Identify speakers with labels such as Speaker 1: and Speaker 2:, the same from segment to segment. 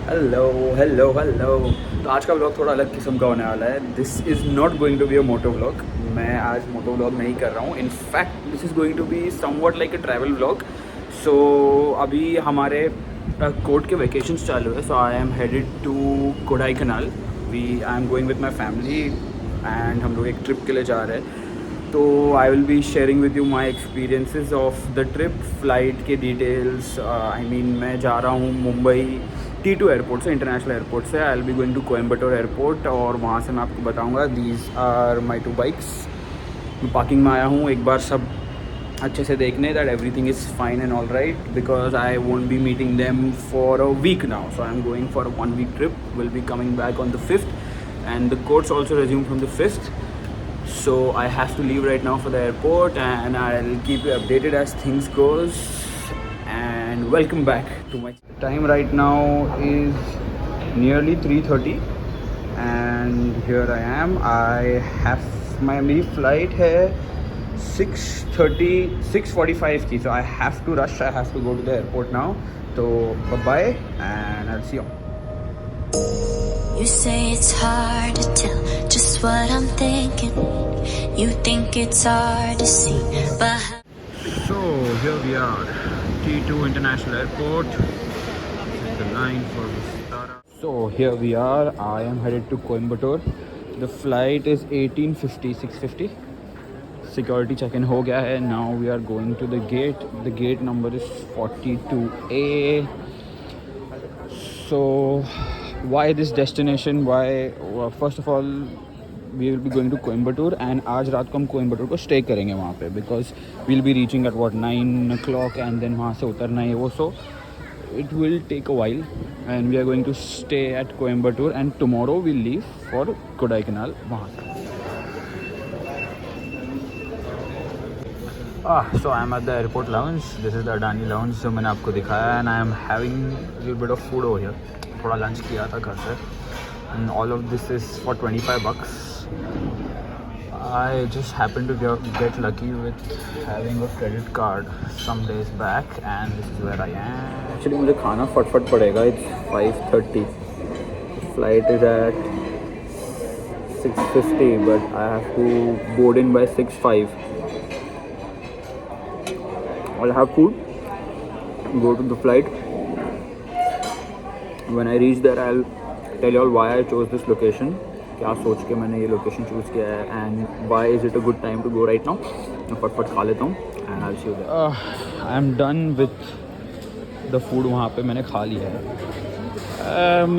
Speaker 1: Hello hello hello. तो आज का व्लॉग थोड़ा अलग किस्म का होने वाला है। This is not going to be a moto vlog. मैं आज मोटो व्लॉग नहीं कर रहा हूँ। In fact this is going to be somewhat like a travel vlog. So अभी हमारे कोर्ट के वेकेशंस चालू है। So I am headed to Kodaikanal. I am going with my family and हम लोग एक ट्रिप के लिए जा रहे हैं। तो I will be sharing with you my experiences of the trip, flight के डिटेल्स। आई मीन मैं जा रहा हूँ मुंबई T2 एयरपोर्ट से, इंटरनेशनल एयरपोर्ट से। I will be going to Coimbatore airport और वहाँ से मैं आपको बताऊँगा। These are my 2 bikes. मैं पार्किंग में आया हूँ एक बार सब अच्छे से देखने that everything is fine and all right, because I won't be meeting them for a week now. So I am going for a 1 week trip. Will be coming back on the 5th and the courts also resume from the 5th. So I have to leave right now for the airport and I'll keep you updated as things goes. And welcome back to my time. Right now is nearly 3:30 and here I am. I have my मेरी flight है 6:30 6:45 की. So I have to rush. I have to go to the airport now. So bye bye and I'll see you.
Speaker 2: You say it's hard to tell just what I'm thinking. You think it's hard to see, but
Speaker 1: So here we are, T2 International Airport. This is the line for Vistara. So here we are. I am headed to Coimbatore. The flight is 18:50, 6:50. Security check-in हो गया है. Now we are going to the gate. The gate number is 42A. So why this destination? Why? First of all, we will be going to Coimbatore and आज रात को हम कोयम्बटूर को stay करेंगे वहाँ पे, because we'll be reaching at what 9 o'clock and then वहाँ से उतरना है वो. So it will take a while and we are going to stay at Coimbatore and tomorrow we'll leave for Kodaikanal वहाँ से. So I am at the airport lounge. This is the Adani lounge जो मैंने आपको दिखाया and I am having a little bit of food over here. थोड़ा lunch किया था घर से and all of this is for $25. I just happened to get lucky with having a credit card some days back and this is where I am. Actually मुझे खाना फटफट पड़ेगा. It's 5:30. Flight is at 6:50 but I have to board in by 6:05. I'll have food, go to the flight. When I reach there, I'll tell you all why I chose this location. क्या सोच के मैंने ये location choose किया है and why is it a good time to go right now. मैं फटफट खा लेता हूँ and I'll see you there. I am done with the food. वहाँ पे मैंने खा लिया है.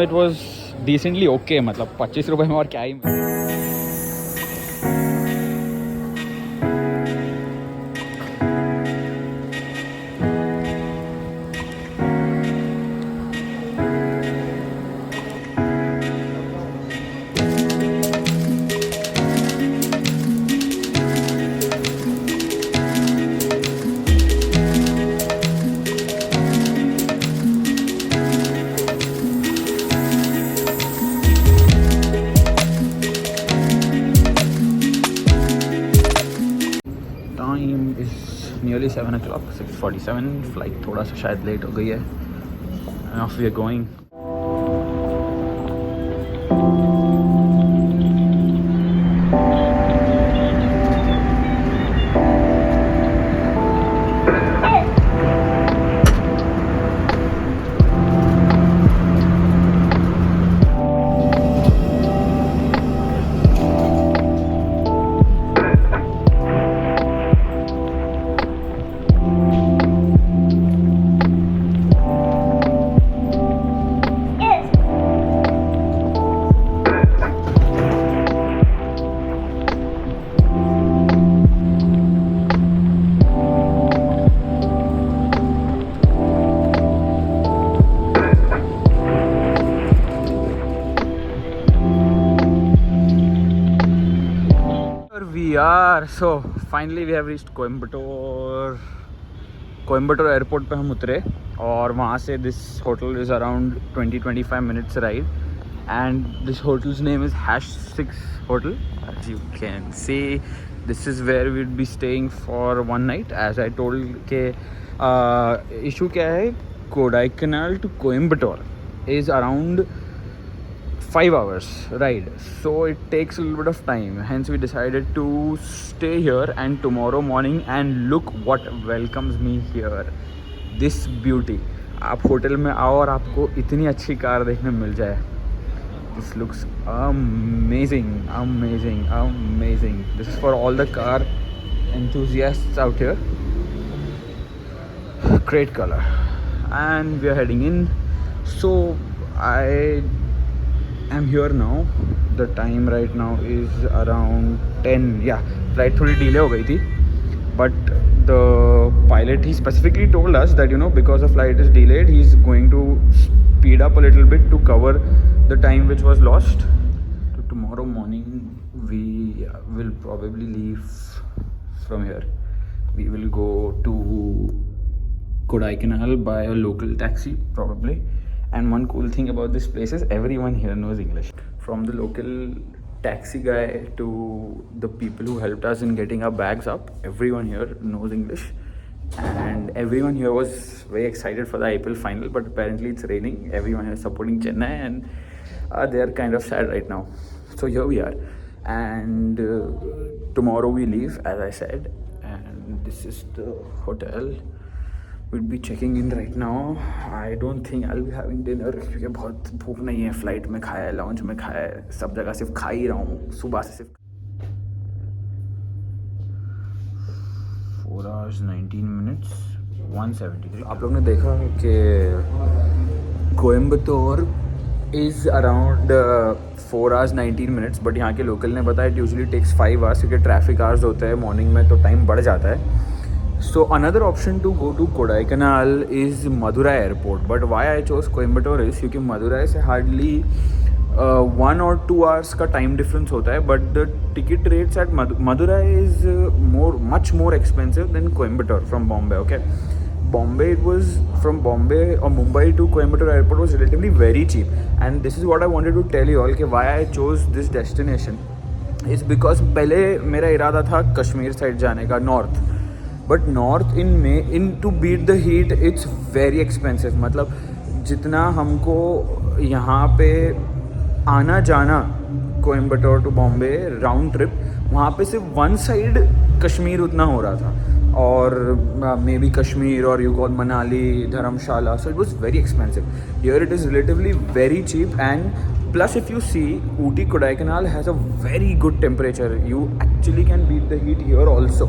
Speaker 1: It was decently okay. मतलब 25 रुपए में और क्या ही. Time is nearly 7 o'clock, 6:47. Flight थोड़ा सा शायद लेट हो गई है. Off we are going. So finally we have reached Coimbatore. Coimbatore airport पे हम उतरे और वहाँ से this hotel is around 20-25 minutes ride and this hotel's name is #6 hotel. As you can see this is where we would be staying for 1 night. As I told के issue क्या है, Kodaikanal to Coimbatore is around 5 hours ride, so it takes a little bit of time. Hence we decided to stay here and tomorrow morning, and look what welcomes me here, this beauty. आप hotel में आओ और आपको इतनी अच्छी car देखने मिल जाए. This looks amazing, amazing, amazing. This is for all the car enthusiasts out here. Great color. And we are heading in. So I am here now. The time right now is around 10. Yeah, flight थोड़ी delay हो गई थी. But the pilot, he specifically told us that, you know, because the flight is delayed, he's going to speed up a little bit to cover the time which was lost. So tomorrow morning we will probably leave from here. We will go to Kodaikanal by a local taxi probably. And one cool thing about this place is everyone here knows English. From the local taxi guy to the people who helped us in getting our bags up, everyone here knows English. And everyone here was very excited for the IPL final, but apparently it's raining. Everyone is supporting Chennai, and they are kind of sad right now. So here we are, and tomorrow we leave, as I said. And this is the hotel. We'll be checking in right now. I don't think I'll be having dinner क्योंकि बहुत भूख नहीं है. Flight में खाया है, lounge में खाया है, सब जगह सिर्फ खा ही रहा हूँ सुबह से सिर्फ. 4 hours 19 minutes 170. आप लोग ने देखा कि Coimbatore is around 4 hours 19 minutes, but यहाँ के लोकल ने बताया it usually takes 5 hours क्योंकि ट्रैफिक आवर्स होते हैं मॉर्निंग में, तो टाइम बढ़ जाता है. So another option to go to Kodaikanal is Madurai Airport. But why I chose Coimbatore is क्योंकि मदुरई से hardly 1 or 2 hours का time difference होता है. But the ticket rates at Madurai is much more expensive than Coimbatore from Bombay. Okay, Bombay, it was from Bombay or Mumbai to Coimbatore Airport was relatively very cheap. And this is what I wanted to tell you all कि why I chose this destination is because पहले मेरा इरादा था Kashmir side जाने का, north. But north in to beat the heat it's very expensive. मतलब जितना हमको यहाँ पे आना जाना Coimbatore to Bombay round trip, वहाँ पे सिर्फ वन साइड कश्मीर उतना हो रहा था, और मे बी कश्मीर और you call Manali, Dharamshala. So it was very expensive. Here it is relatively very cheap. And plus if you see, Ooty Kodaikanal has a very good temperature. You actually can beat the heat here also.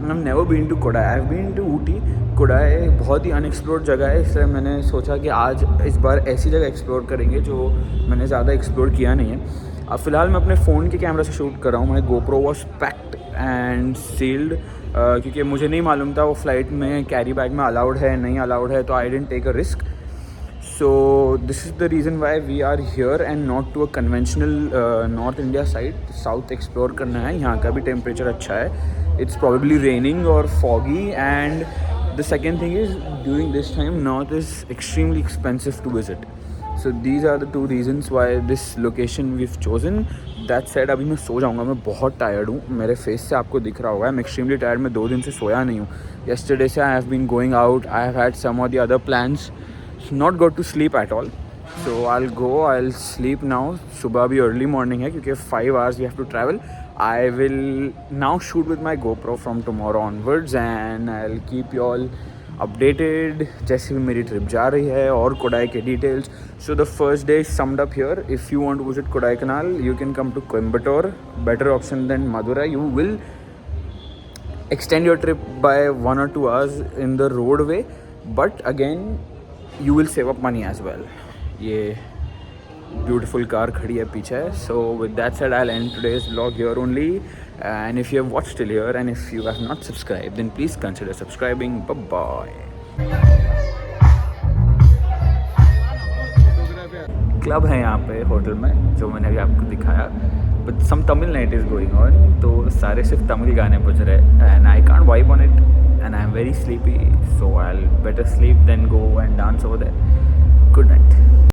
Speaker 1: I've never been to Kodai. I've been to Ooty. Kodai बहुत ही unexplored जगह है, इसलिए मैंने सोचा कि आज इस बार ऐसी जगह एक्सप्लोर करेंगे जो मैंने ज़्यादा एक्सप्लोर किया नहीं है. अब फ़िलहाल मैं अपने फ़ोन के कैमरा से शूट कर रहा हूँ. माई GoPro was packed and sealed क्योंकि मुझे नहीं मालूम था वो फ्लाइट में कैरी बैग में अलाउड है नहीं अलाउड है, तो I didn't take a risk. So this is the reason why we are here and not to a conventional North India side. South explore करना है. यहाँ का भी temperature अच्छा है. It's probably raining or foggy, and the second thing is during this time North is extremely expensive to visit. So these are the two reasons why this location we've chosen. That said, अभी मैं सो जाऊँगा. मैं बहुत tired हूँ. मेरे face से आपको दिख रहा होगा. I'm extremely tired. मैं 2 दिन से सोया नहीं हूँ. Yesterday से I have been going out. I have had some of the other plans. Not got to sleep at all. So I'll sleep now. सुबह भी early morning है क्योंकि 5 hours we have to travel. I will now shoot with my GoPro from tomorrow onwards, and I'll keep you all updated जैसे भी मेरी trip जा रही है और कोडाई के details. So the first day is summed up here. If you want to visit Kodaikanal, you can come to Coimbatore. Better option than Madurai. You will extend your trip by 1 or 2 hours in the roadway, but again you will save up money as well. ये beautiful car खड़ी है पीछे. So with that said, I'll end today's vlog here only. And if you have watched till here and if you have not subscribed, then please consider subscribing. Bye bye. Club है यहाँ पे hotel में जो मैंने अभी आपको दिखाया. But some Tamil night is going on. तो सारे सिर्फ तमिल गाने बज रहे. And I can't vibe on it. And I'm very sleepy, so I'll better sleep than go and dance over there. Good night.